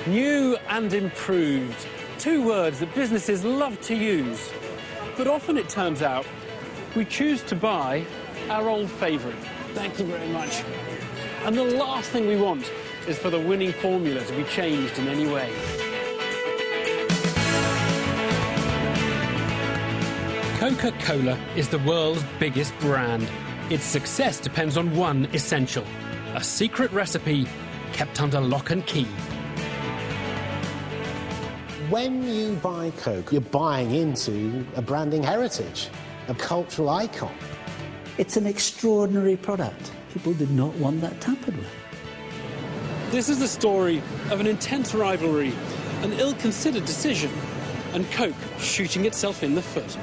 New and improved. Two words that businesses love to use. But often it turns out we choose to buy our old favourite. Thank you very much. And the last thing we want is for the winning formula to be changed in any way. Coca Cola is the world's biggest brand. Its success depends on one essential: a secret recipe kept under lock and key. When you buy Coke, you're buying into a branding heritage, a cultural icon. It's an extraordinary product. People did not want that tampered with. This is the story of an intense rivalry, an ill-considered decision, and Coke shooting itself in the foot.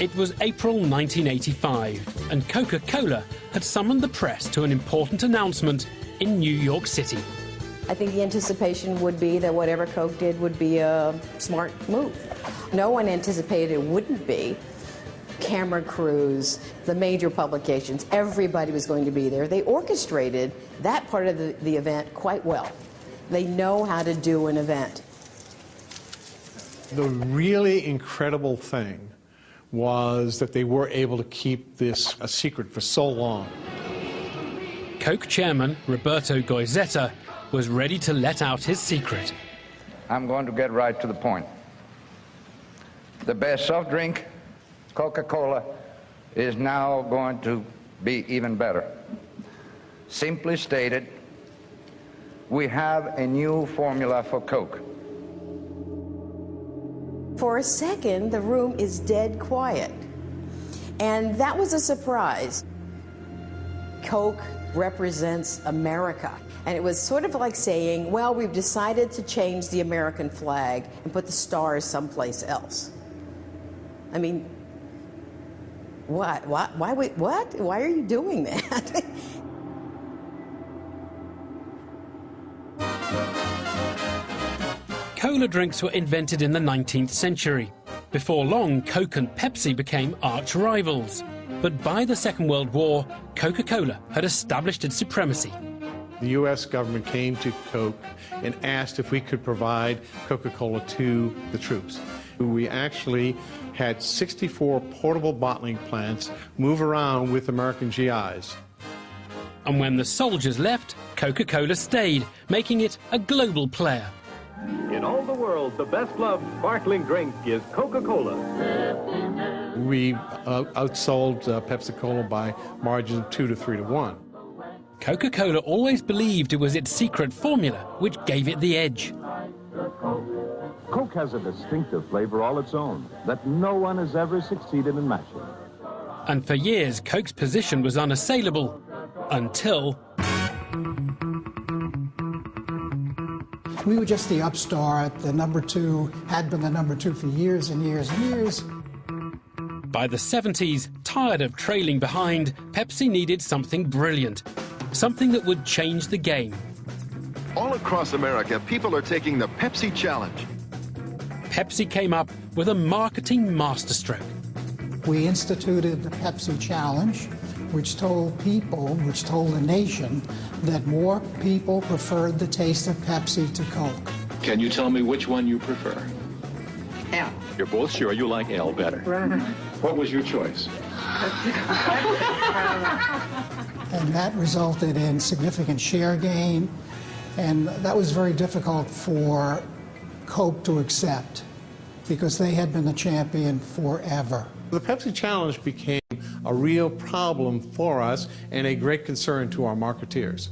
It was April 1985, and Coca-Cola had summoned the press to an important announcement in New York City. I think the anticipation would be that whatever Coke did would be a smart move. No one anticipated it wouldn't be. Camera crews, the major publications, everybody was going to be there. They orchestrated that part of the event quite well. They know how to do an event. The really incredible thing was that they were able to keep this a secret for so long. Coke chairman Roberto Goizueta was ready to let out his secret. I'm going to get right to the point. The best soft drink, Coca-Cola, is now going to be even better. Simply stated, we have a new formula for Coke. For a second, the room is dead quiet. And that was a surprise. Coke represents America. And it was sort of like saying, well, we've decided to change the American flag and put the stars someplace else. I mean, what? Why are you doing that? Cola drinks were invented in the 19th century. Before long, Coke and Pepsi became arch rivals. But by the Second World War, Coca-Cola had established its supremacy. The U.S. government came to Coke and asked if we could provide Coca-Cola to the troops. We actually had 64 portable bottling plants move around with American GIs. And when the soldiers left, Coca-Cola stayed, making it a global player. In all the world, the best-loved sparkling drink is Coca-Cola. We outsold Pepsi-Cola by margins of 2 to 3 to 1. Coca-Cola always believed it was its secret formula which gave it the edge. Coke has a distinctive flavor all its own that no one has ever succeeded in matching. And for years, Coke's position was unassailable, until... We were just the upstart, the number two, had been the number two for years and years and years. By the 70s, tired of trailing behind, Pepsi needed something brilliant, something that would change the game. All across America, people are taking the Pepsi Challenge. Pepsi came up with a marketing masterstroke. We instituted the Pepsi Challenge, which told the nation that more people preferred the taste of Pepsi to Coke. Can you tell me which one you prefer? L. You're both sure you like L better. Right. What was your choice? And that resulted in significant share gain, and that was very difficult for Coke to accept because they had been the champion forever. The Pepsi Challenge became a real problem for us and a great concern to our marketeers.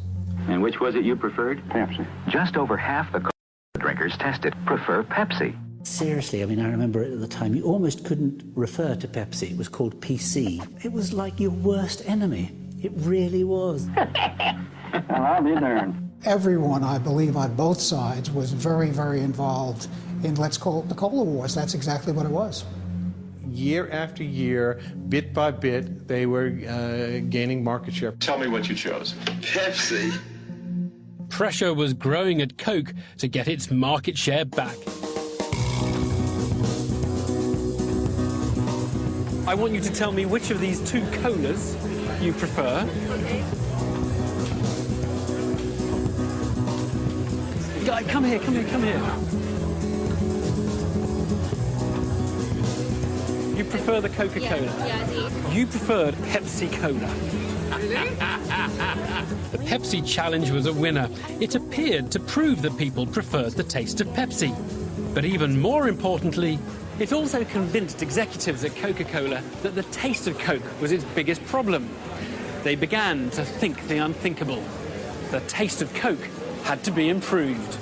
And which was it you preferred? Pepsi. Just over half the drinkers tested prefer Pepsi. Seriously, I mean, I remember it at the time. You almost couldn't refer to Pepsi. It was called PC. It was like your worst enemy. It really was. Well, I'll be darned. Everyone, I believe, on both sides was very, very involved in, let's call it the Cola Wars. That's exactly what it was. Year after year, bit by bit, they were gaining market share. Tell me what you chose. Pepsi. Pressure was growing at Coke to get its market share back. I want you to tell me which of these two colas you prefer. Guy, come here, come here, come here. You prefer the Coca Cola? Yeah. You preferred Pepsi Cola. The Pepsi challenge was a winner. It appeared to prove that people preferred the taste of Pepsi. But even more importantly, it also convinced executives at Coca-Cola that the taste of Coke was its biggest problem. They began to think the unthinkable. The taste of Coke had to be improved.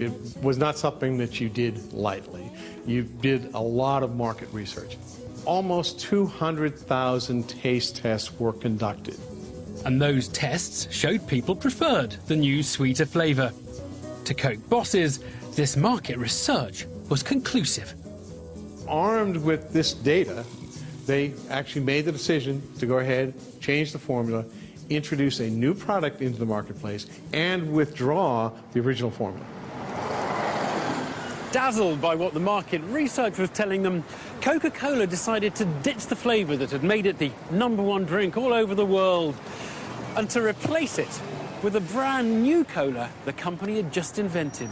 It was not something that you did lightly. You did a lot of market research. Almost 200,000 taste tests were conducted. And those tests showed people preferred the new sweeter flavour. To Coke bosses, this market research was conclusive. Armed with this data, they actually made the decision to go ahead, change the formula, introduce a new product into the marketplace, and withdraw the original formula. Dazzled by what the market research was telling them, Coca-Cola decided to ditch the flavour that had made it the #1 drink all over the world and to replace it with a brand new cola the company had just invented.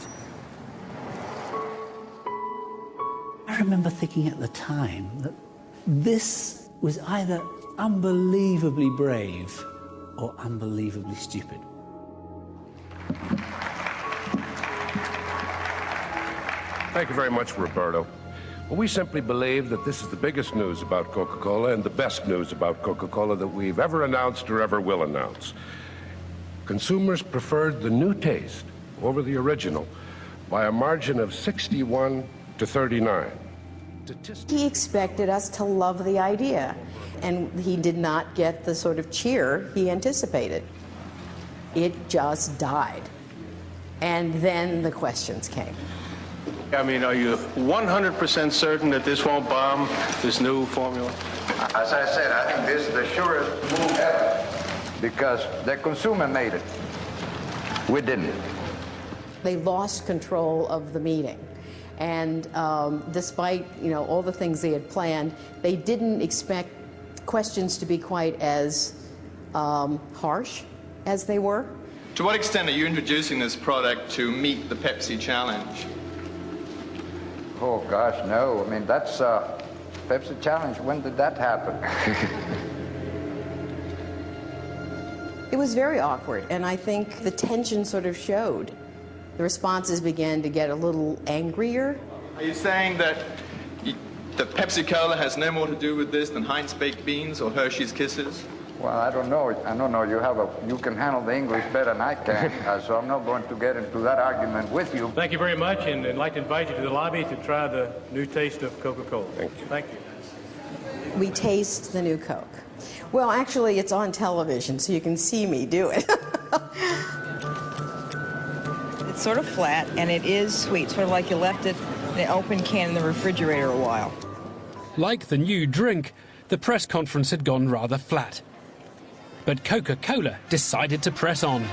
I remember thinking at the time that this was either unbelievably brave or unbelievably stupid. Thank you very much, Roberto. Well, we simply believe that this is the biggest news about Coca-Cola and the best news about Coca-Cola that we've ever announced or ever will announce. Consumers preferred the new taste over the original by a margin of 61 to 39. He expected us to love the idea, and he did not get the sort of cheer he anticipated. It just died. And then the questions came. I mean, are you 100% certain that this won't bomb, this new formula? As I said, I think this is the surest move ever, because the consumer made it. We didn't. They lost control of the meeting. And despite, all the things they had planned, they didn't expect questions to be quite as harsh as they were. To what extent are you introducing this product to meet the Pepsi challenge? Oh, gosh, no. I mean, that's Pepsi challenge. When did that happen? It was very awkward, and I think the tension sort of showed. The responses began to get a little angrier. Are you saying that Pepsi Cola has no more to do with this than Heinz baked beans or Hershey's Kisses? Well, I don't know. I don't know. You can handle the English better than I can, so I'm not going to get into that argument with you. Thank you very much, and I'd like to invite you to the lobby to try the new taste of Coca-Cola. Thank you. Thank you. We taste the new Coke. Well, actually, it's on television, so you can see me do it. It's sort of flat, and it is sweet, sort of like you left it in an open can in the refrigerator a while. Like the new drink, the press conference had gone rather flat. But Coca-Cola decided to press on.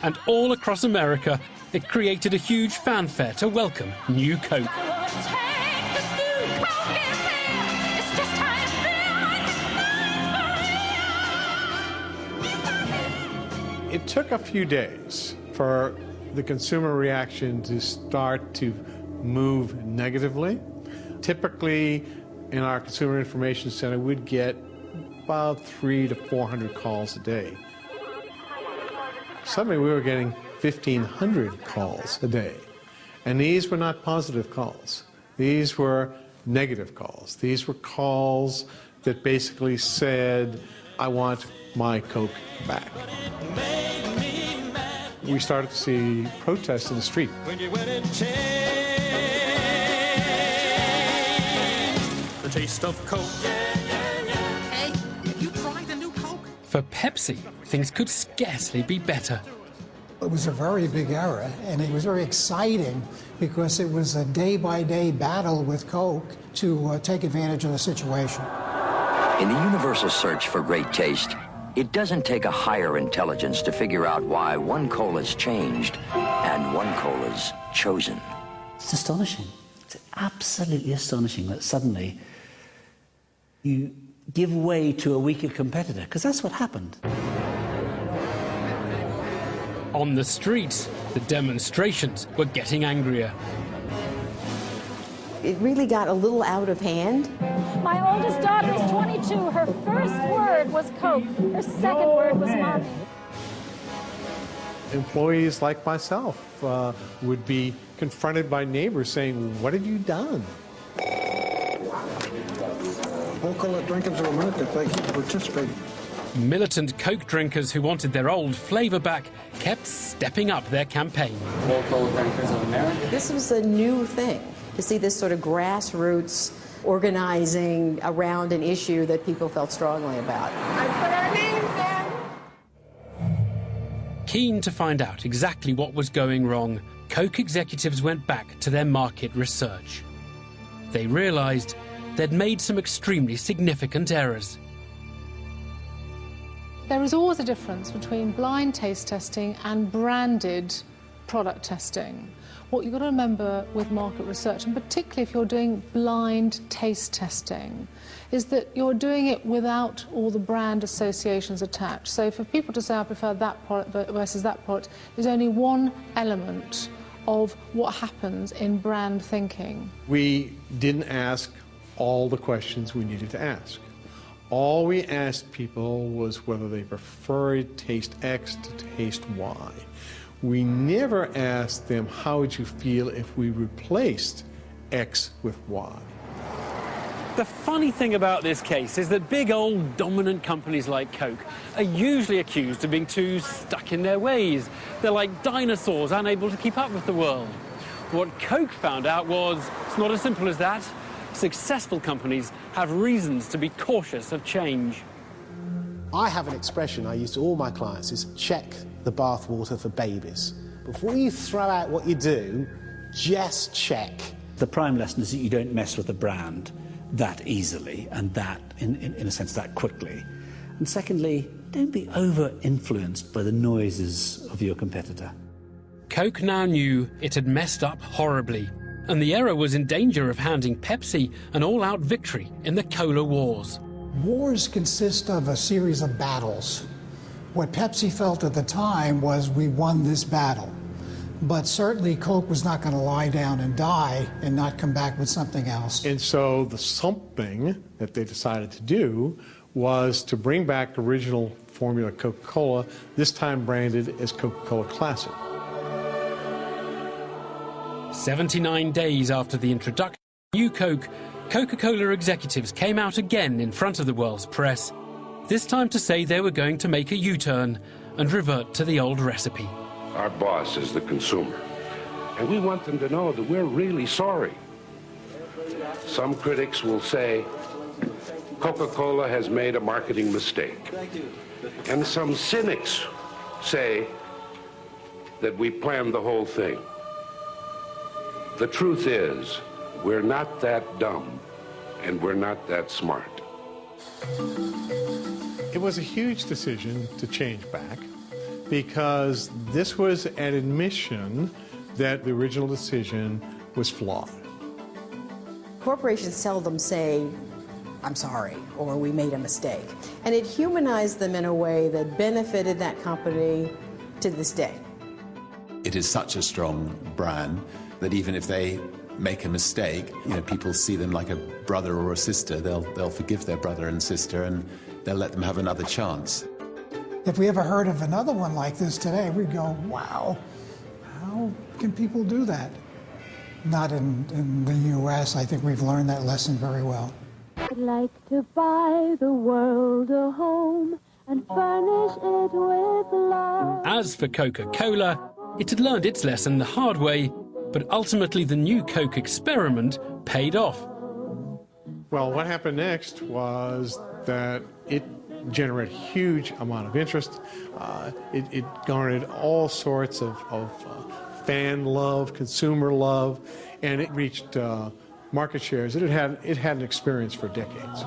And all across America, it created a huge fanfare to welcome new Coke. It took a few days for the consumer reaction to start to move negatively. Typically, in our Consumer Information Center, we'd get about 300 to 400 calls a day. Suddenly, we were getting 1,500 calls a day. And these were not positive calls. These were negative calls. These were calls that basically said, I want my Coke back. We started to see protests in the street. The taste of Coke. Hey, have you tried the new Coke? For Pepsi, things could scarcely be better. It was a very big era, and it was very exciting because it was a day-by-day battle with Coke to take advantage of the situation. In the universal search for great taste, It doesn't take a higher intelligence to figure out why one cola's changed and one cola's chosen. It's astonishing. It's absolutely astonishing that suddenly you give way to a weaker competitor, because that's what happened. On the streets, the demonstrations were getting angrier. It really got a little out of hand. My oldest daughter is 22. Her first word was Coke. Her second word was Mommy. Employees like myself would be confronted by neighbors saying, "What have you done?" Coca Cola drinkers are America. Thank you for participating. Militant Coke drinkers who wanted their old flavour back kept stepping up their campaign. Coca Cola drinkers of America. This was a new thing, to see this sort of grassroots organizing around an issue that people felt strongly about. I put our names in. Keen to find out exactly what was going wrong, Coke executives went back to their market research. They realised they'd made some extremely significant errors. There is always a difference between blind taste testing and branded product testing. What you've got to remember with market research, and particularly if you're doing blind taste testing, is that you're doing it without all the brand associations attached. So for people to say, I prefer that product versus that product, is only one element of what happens in brand thinking. We didn't ask all the questions we needed to ask. All we asked people was whether they preferred taste X to taste Y. We never asked them, how would you feel if we replaced X with Y? The funny thing about this case is that big old dominant companies like Coke are usually accused of being too stuck in their ways. They're like dinosaurs, unable to keep up with the world. What Coke found out was it's not as simple as that. Successful companies have reasons to be cautious of change. I have an expression I use to all my clients, is check the bath water for babies. Before you throw out what you do, just check. The prime lesson is that you don't mess with a brand that easily and that, in a sense, that quickly. And secondly, don't be over-influenced by the noises of your competitor. Coke now knew it had messed up horribly, and the error was in danger of handing Pepsi an all-out victory in the cola wars. Wars consist of a series of battles. What Pepsi felt at the time was, we won this battle. But certainly Coke was not going to lie down and die and not come back with something else. And so the something that they decided to do was to bring back original formula Coca-Cola, this time branded as Coca-Cola Classic. 79 days after the introduction of new Coke, Coca-Cola executives came out again in front of the world's press, this time to say they were going to make a U-turn and revert to the old recipe. Our boss is the consumer, and we want them to know that we're really sorry. Some critics will say Coca-Cola has made a marketing mistake, and some cynics say that we planned the whole thing. The truth is, we're not that dumb, and we're not that smart. It was a huge decision to change back, because this was an admission that the original decision was flawed. Corporations seldom say, I'm sorry, or we made a mistake. And it humanized them in a way that benefited that company to this day. It is such a strong brand that even if they make a mistake, people see them like a brother or a sister. They'll forgive their brother and sister, and they'll let them have another chance. If we ever heard of another one like this today, we'd go, wow, how can people do that? Not in the U.S. I think we've learned that lesson very well. I'd like to buy the world a home and furnish it with love. As for Coca-Cola, it had learned its lesson the hard way, but ultimately the new Coke experiment paid off. Well, what happened next was that it generated a huge amount of interest. It garnered all sorts of fan love, consumer love, and it reached market shares it hadn't experienced for decades.